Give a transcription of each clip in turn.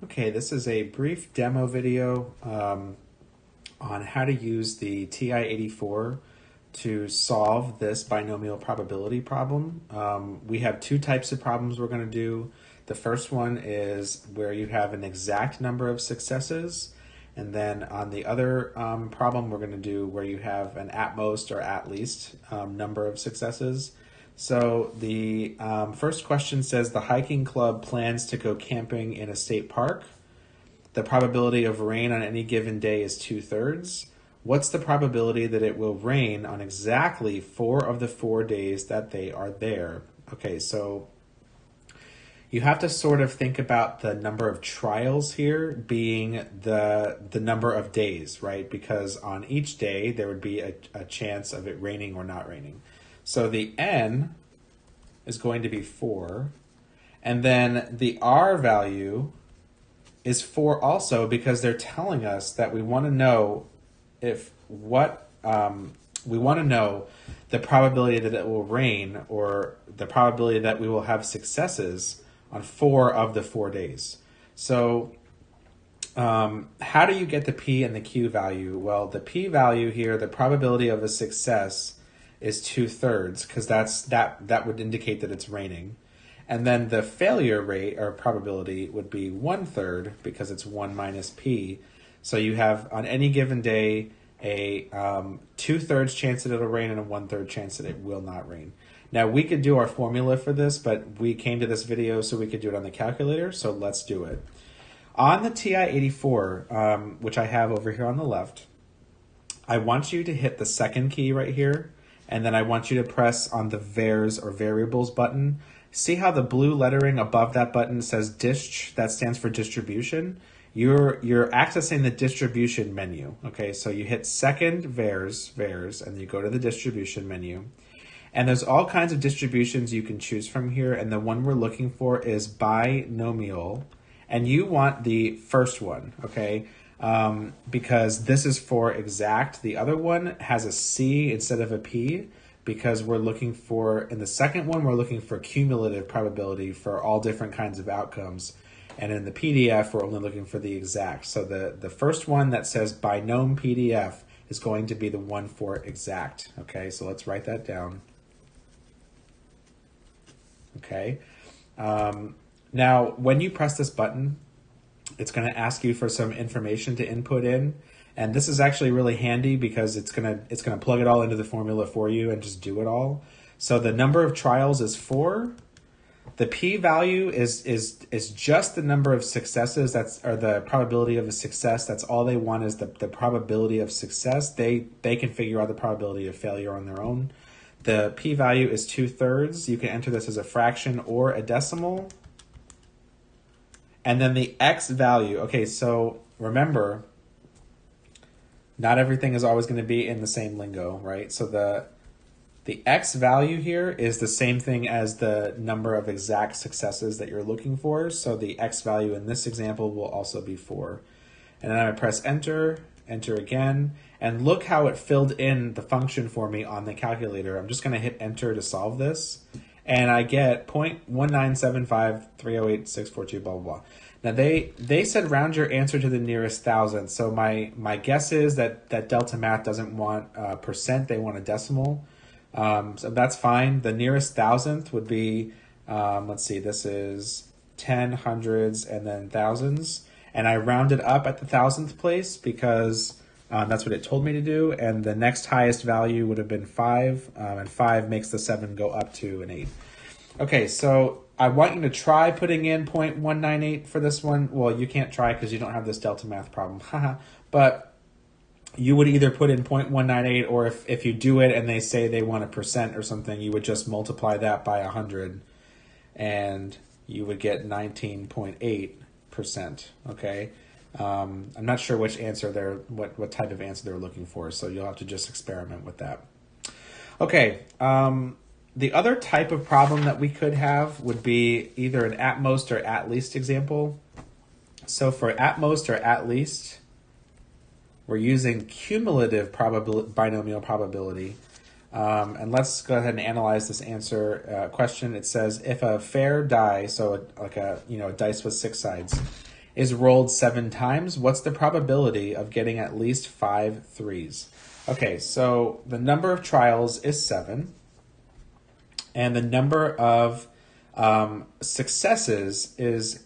Okay, this is a brief demo video on how to use the TI84 to solve this binomial probability problem. We have two types of problems we're going to do. The first one is where you have an exact number of successes, and then on the other problem we're going to do where you have an at most or at least number of successes. So the first question says the hiking club plans to go camping in a state park. The probability of rain on any given day is 2/3. What's the probability that it will rain on exactly 4 of the 4 days that they are there? Okay, so you have to sort of think about the number of trials here being the number of days, right? Because on each day there would be a chance of it raining or not raining. So the n is going to be 4, and then the r value is 4 also, because they're telling us that we want to know we want to know the probability that it will rain, or the probability that we will have successes on 4 of the 4 days. So how do you get the p and the q value? Well, the p value here, the probability of a success, is 2/3, because that would indicate that it's raining. And then the failure rate or probability would be 1/3, because it's 1 minus p. So you have on any given day a 2/3 chance that it'll rain and a 1/3 chance that it will not rain. Now we could do our formula for this, but we came to this video so we could do it on the calculator. So let's do it. On the TI84, which I have over here on the left, I want you to hit the second key right here, and then I want you to press on the vars or variables button. See how the blue lettering above that button says dist? That stands for distribution. You're accessing the distribution menu. Okay, so you hit second vars, and you go to the distribution menu. And there's all kinds of distributions you can choose from here, and the one we're looking for is binomial, and you want the first one, okay? Because this is for exact. The other one has a C instead of a P, because we're looking for, in the second one, we're looking for cumulative probability for all different kinds of outcomes. And in the PDF, we're only looking for the exact. So the first one that says binompdf is going to be the one for exact. Okay, so let's write that down. Okay. Now, when you press this button, it's going to ask you for some information to input in, and this is actually really handy because it's going to plug it all into the formula for you and just do it all. So the number of trials is 4. The p value is just the number of successes, or the probability of a success. That's all they want, is the probability of success. They can figure out the probability of failure on their own. The p value is 2/3. You can enter this as a fraction or a decimal. And then the x value. Okay, so remember, not everything is always going to be in the same lingo, right? So the x value here is the same thing as the number of exact successes that you're looking for. So the x value in this example will also be 4. And then I press enter, enter again, and look how it filled in the function for me on the calculator. I'm just going to hit enter to solve this, and I get 0.1975308642, blah, blah, blah. Now they said round your answer to the nearest thousand. So my guess is that Delta Math doesn't want percent, they want a decimal. So that's fine. The nearest thousandth would be, let's see, this is 10, hundreds, and then thousands. And I rounded up at the thousandth place because that's what it told me to do. And the next highest value would have been 5, and 5 makes the 7 go up to an 8. Okay, so I want you to try putting in 0.198 for this one. Well, you can't try because you don't have this Delta Math problem. But you would either put in 0.198, or if you do it and they say they want a percent or something, you would just multiply that by 100, and you would get 19.8%. Okay, I'm not sure which answer what type of answer they're looking for, so you'll have to just experiment with that. Okay, the other type of problem that we could have would be either an at most or at least example. So for at most or at least, we're using cumulative binomial probability. And let's go ahead and analyze this answer question. It says if a fair die, so like a dice with 6 sides, is rolled 7 times, what's the probability of getting at least 5 threes? Okay, so the number of trials is 7, and the number of successes is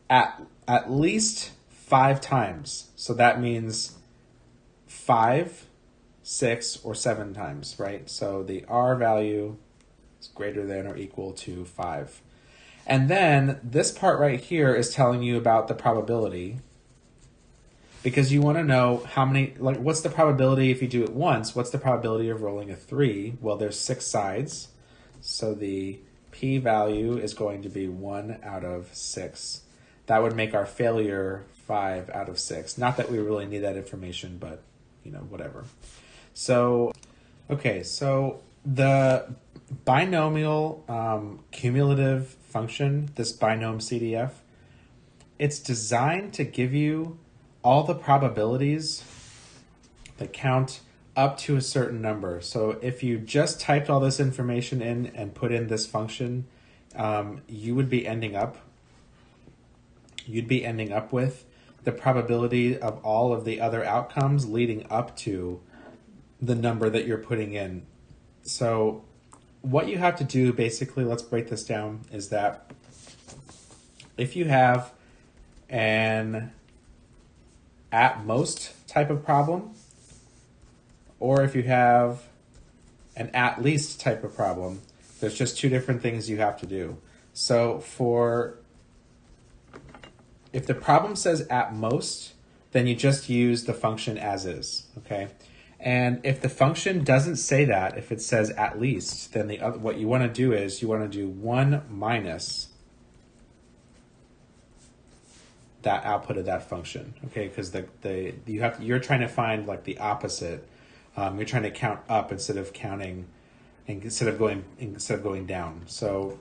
at least 5 times. So that means 5, 6, or 7 times, right? So the R value is greater than or equal to 5. And then this part right here is telling you about the probability, because you want to know how many, like, what's the probability if you do it once? What's the probability of rolling a 3? Well, there's 6 sides, so the p-value is going to be 1 out of 6. That would make our failure 5 out of 6. Not that we really need that information, but, you know, whatever. So, okay, so the binomial cumulative function, this binomcdf, it's designed to give you all the probabilities that count up to a certain number. So if you just typed all this information in and put in this function, you'd be ending up with the probability of all of the other outcomes leading up to the number that you're putting in. So what you have to do, basically, let's break this down, is that if you have an at most type of problem, or if you have an at least type of problem, there's just 2 different things you have to do. So if the problem says at most, then you just use the function as is, okay? And if the function doesn't say that, if it says at least, then what you want to do is you want to do 1 minus that output of that function, okay? Because you're trying to find like the opposite. You're trying to count up instead of going down. So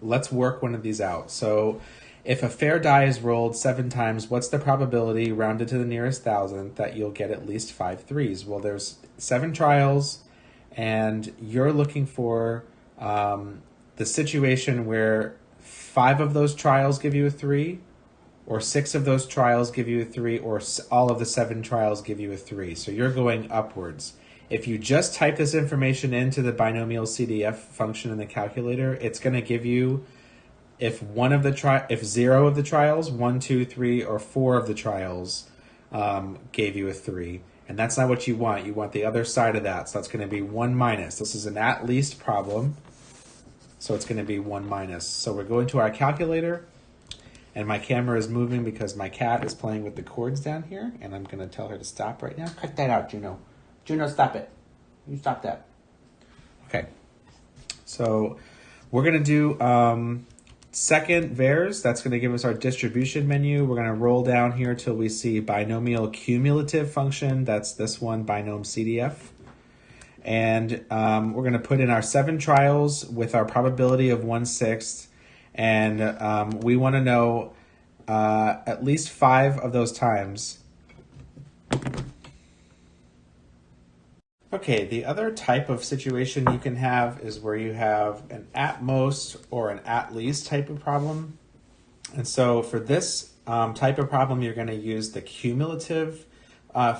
let's work one of these out. So if a fair die is rolled 7 times, what's the probability, rounded to the nearest thousandth, that you'll get at least 5 threes? Well, there's 7 trials, and you're looking for the situation where 5 of those trials give you a 3, or 6 of those trials give you a 3, or all of the 7 trials give you a 3. So you're going upwards. If you just type this information into the binomial CDF function in the calculator, it's going to give you, if 0 of the trials, 1, 2, 3, or 4 of the trials gave you a 3. And that's not what you want. You want the other side of that. So that's going to be 1 minus. This is an at least problem, so it's going to be 1 minus. So we're going to our calculator, and my camera is moving because my cat is playing with the cords down here, and I'm going to tell her to stop right now. Cut that out, Juno. Juno, stop it. You stop that. Okay. So we're going to do second vars. That's going to give us our distribution menu. We're going to roll down here till we see binomial cumulative function. That's this one, binomcdf. And we're going to put in our 7 trials with our probability of 1/6. And we want to know at least 5 of those times. Okay, the other type of situation you can have is where you have an at most or an at least type of problem. And so for this type of problem, you're going to use the cumulative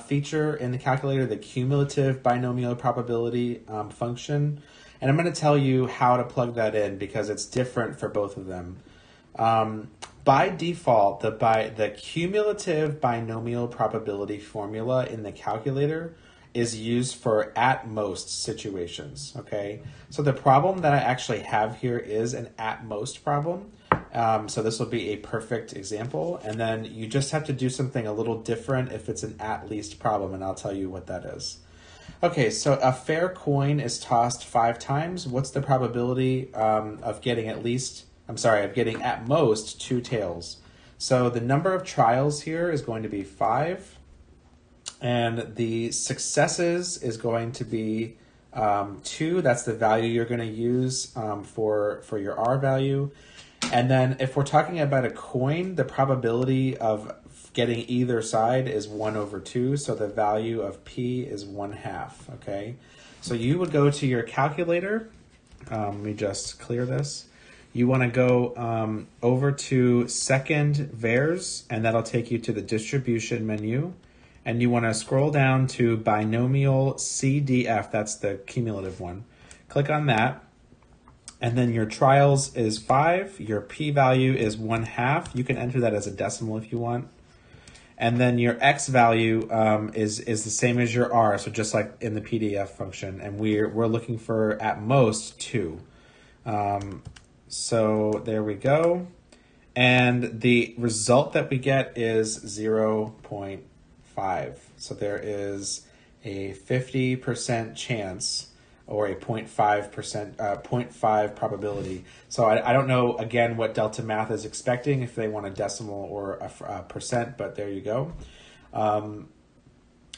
feature in the calculator, the cumulative binomial probability function. And I'm going to tell you how to plug that in because it's different for both of them. By default, the cumulative binomial probability formula in the calculator is used for at most situations, okay? So the problem that I actually have here is an at most problem. So this will be a perfect example. And then you just have to do something a little different if it's an at least problem, and I'll tell you what that is. Okay, so a fair coin is tossed 5 times. What's the probability of getting getting at most 2 tails? So the number of trials here is going to be 5. And the successes is going to be 2. That's the value you're going to use for your R value. And then if we're talking about a coin, the probability of getting either side is 1/2. So the value of P is 1/2, okay? So you would go to your calculator. Let me just clear this. you want to go over to second vars, and that'll take you to the distribution menu. And you want to scroll down to binomial CDF, that's the cumulative one. Click on that. And then your trials is 5, your p-value is 1/2. You can enter that as a decimal if you want. And then your x value is the same as your r, so just like in the PDF function. And we're looking for at most 2. So there we go. And the result that we get is 0.5. So there is a 50% chance, or a 0.5 probability. So I don't know, again, what Delta Math is expecting, if they want a decimal or a percent, but there you go.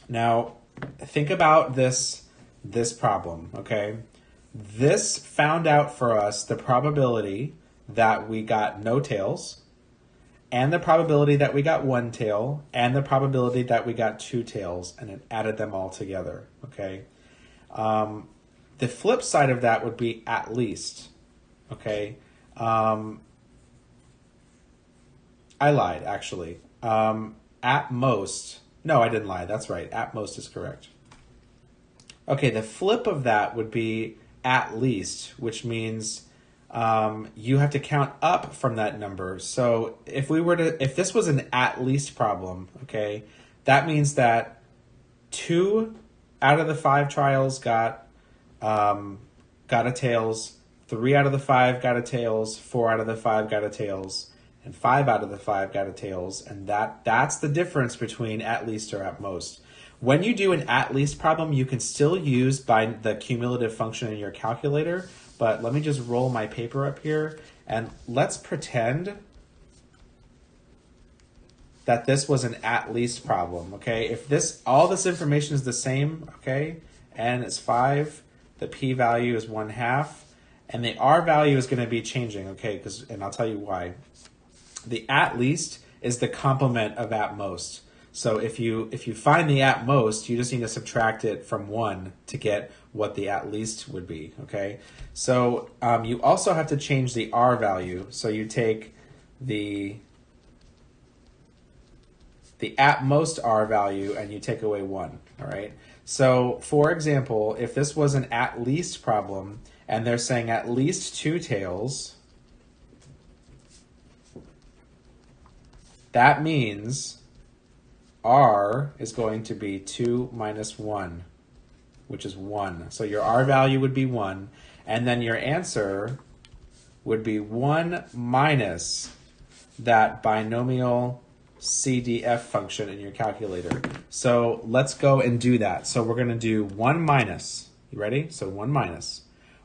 Now, think about this problem, okay? This found out for us the probability that we got no tails, and the probability that we got 1 tail, and the probability that we got 2 tails, and it added them all together, okay? The flip side of that would be at least, okay? I lied, actually. At most, no, I didn't lie, that's right, at most is correct. Okay, the flip of that would be at least, which means you have to count up from that number. So if this was an at least problem, okay, that means that 2 out of the 5 trials got a tails, 3 out of the 5 got a tails, 4 out of the 5 got a tails, and 5 out of the 5 got a tails, and that's the difference between at least or at most. When you do an at least problem, you can still use the cumulative function in your calculator, but let me just roll my paper up here, and let's pretend that this was an at least problem, okay? If all this information is the same, okay, n is 5, the p-value is 1/2, and the r value is going to be changing, okay, and I'll tell you why. The at least is the complement of at most. So if you find the at most, you just need to subtract it from 1 to get what the at least would be, okay? So you also have to change the r value. So you take the at most r value and you take away 1, all right? So for example, if this was an at least problem and they're saying at least 2 tails, that means r is going to be 2 minus 1, which is 1. So your r value would be 1, and then your answer would be 1 minus that binomial CDF function in your calculator. So let's go and do that. So we're going to do 1 minus. You ready? So 1 minus.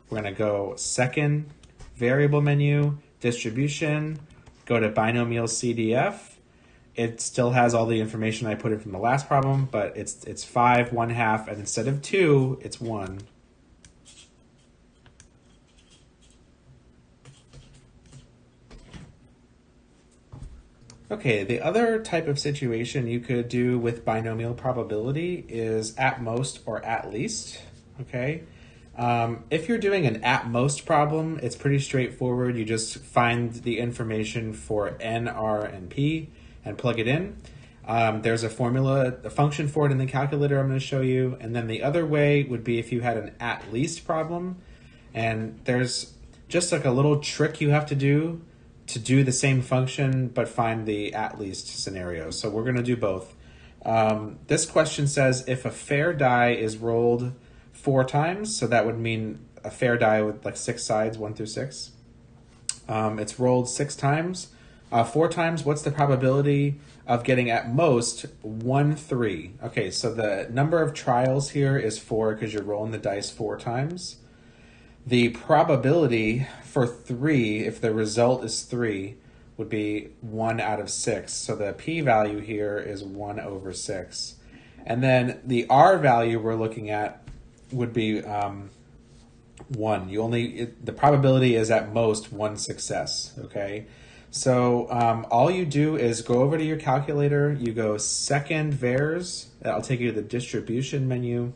We're going to go second variable menu, distribution, go to binomial CDF. It still has all the information I put in from the last problem, but it's 5, 1/2, and instead of 2, it's 1. Okay, the other type of situation you could do with binomial probability is at most or at least, okay? If you're doing an at most problem, it's pretty straightforward. You just find the information for n, r, and p, and plug it in. There's a function for it in the calculator I'm going to show you. And then the other way would be if you had an at least problem. And there's just like a little trick you have to do the same function, but find the at least scenario. So we're going to do both. This question says if a fair die is rolled 4 times, so that would mean a fair die with like 6 sides, 1 through 6. It's rolled 6 times. 4 times, what's the probability of getting at most 1, 3? Okay, so the number of trials here is 4 because you're rolling the dice 4 times. The probability for 3, if the result is 3, would be 1 out of 6. So the p-value here is 1 over 6. And then the r value we're looking at would be 1. The probability is at most 1 success, okay? So all you do is go over to your calculator, you go second vars, that'll take you to the distribution menu,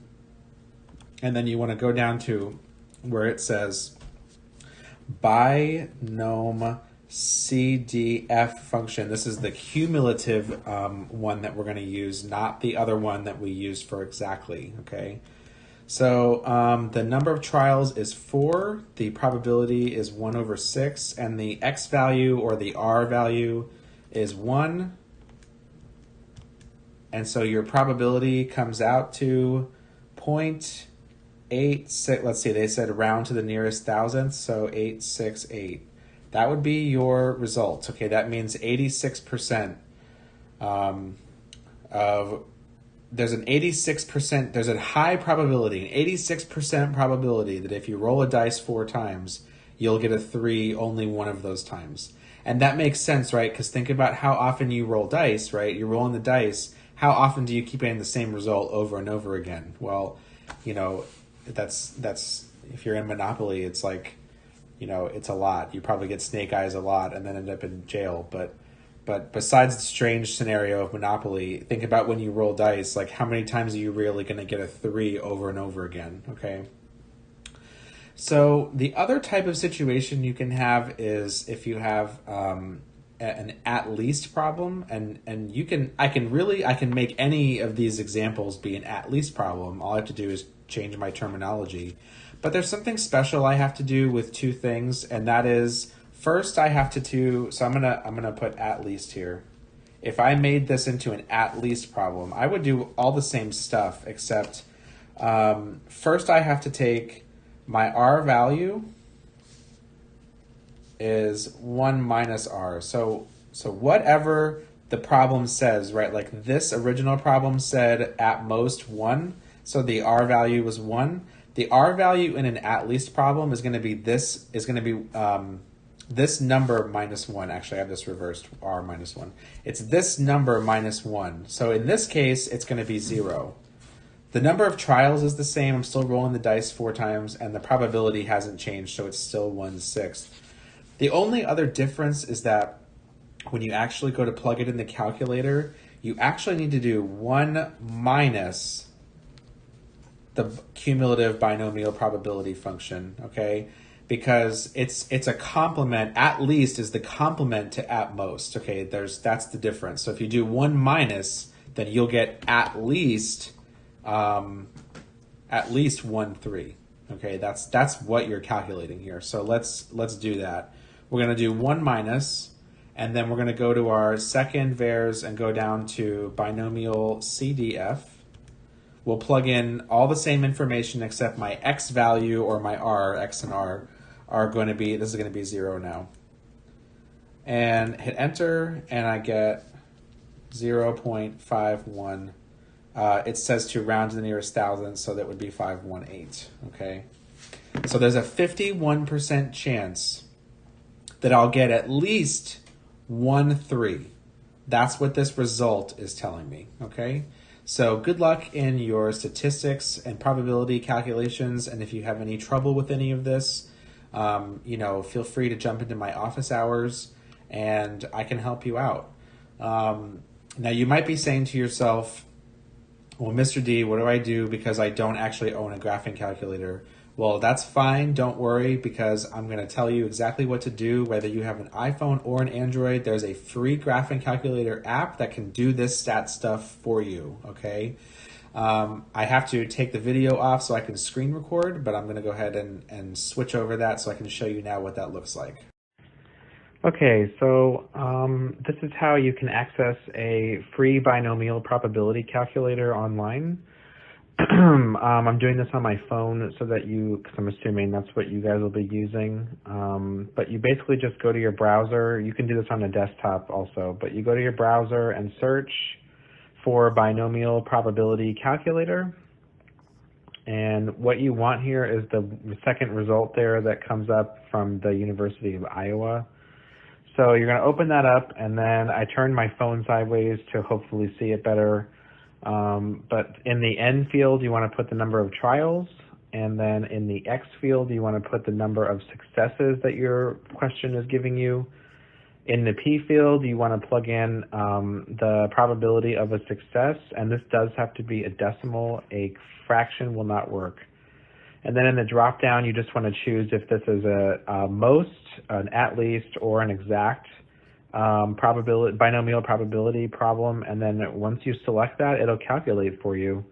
and then you want to go down to where it says binomcdf function. This is the cumulative one that we're going to use, not the other one that we used for exactly, okay? So the number of trials is 4, the probability is 1 over 6, and the x value or the r value is 1. And so your probability comes out to 0.86, let's see, they said round to the nearest thousandth, so 868. That would be your result. Okay, that means 86% of, there's an 86%, there's a high probability, an 86% probability that if you roll a dice 4 times, you'll get a 3 only one of those times. And that makes sense, right? Because think about how often you roll dice, right? You're rolling the dice. How often do you keep getting the same result over and over again? Well, you know, that's if you're in Monopoly, it's like, you know, it's a lot. You probably get snake eyes a lot and then end up in jail. But besides the strange scenario of Monopoly, think about when you roll dice, like how many times are you really going to get a 3 over and over again, okay? So the other type of situation you can have is if you have an at least problem, and I can make any of these examples be an at least problem. All I have to do is change my terminology. But there's something special I have to do with 2 things, and that is first I have to do, so I'm gonna put at least here. If I made this into an at least problem, I would do all the same stuff except first I have to take my r value is 1 minus r. So whatever the problem says, right? Like this original problem said at most 1, so the r value was 1. The r value in an at least problem is going to be this number minus 1. Actually, I have this reversed, r minus 1. It's this number minus 1. So in this case, it's going to be 0. The number of trials is the same. I'm still rolling the dice 4 times, and the probability hasn't changed, so it's still 1/6. The only other difference is that when you actually go to plug it in the calculator, you actually need to do 1 minus the cumulative binomial probability function, okay? Because it's a complement. At least is the complement to at most, okay? That's the difference. So if you do 1 minus, then you'll get at least 1/3. Okay, that's what you're calculating here. So let's do that. We're going to do 1 minus, and then we're going to go to our second vars and go down to binomial CDF. We'll plug in all the same information except my x value or my r, x and r, are going to be, this is going to be 0 now. And hit enter, and I get 0.51. It says to round to the nearest thousand, so that would be 518, okay? So there's a 51% chance that I'll get at least 1/3. That's what this result is telling me, okay? So good luck in your statistics and probability calculations, and if you have any trouble with any of this, you know, feel free to jump into my office hours, and I can help you out. Now, you might be saying to yourself, well, Mr. D, what do I do because I don't actually own a graphing calculator? Well, that's fine. Don't worry, because I'm going to tell you exactly what to do. Whether you have an iPhone or an Android, there's a free graphing calculator app that can do this stat stuff for you, okay? I have to take the video off so I can screen record, but I'm going to go ahead and switch over that so I can show you now what that looks like. Okay, so this is how you can access a free binomial probability calculator online. I'm doing this on my phone so that because I'm assuming that's what you guys will be using. But you basically just go to your browser. You can do this on a desktop also, but you go to your browser and search for binomial probability calculator. And what you want here is the second result there that comes up from the University of Iowa. So you're going to open that up, and then I turn my phone sideways to hopefully see it better. But in the N field, you want to put the number of trials, and then in the X field, you want to put the number of successes that your question is giving you. In the P field, you want to plug in the probability of a success, and this does have to be a decimal. A fraction will not work. And then in the drop down, you just want to choose if this is a most, an at least, or an exact binomial probability problem. And then once you select that, it'll calculate for you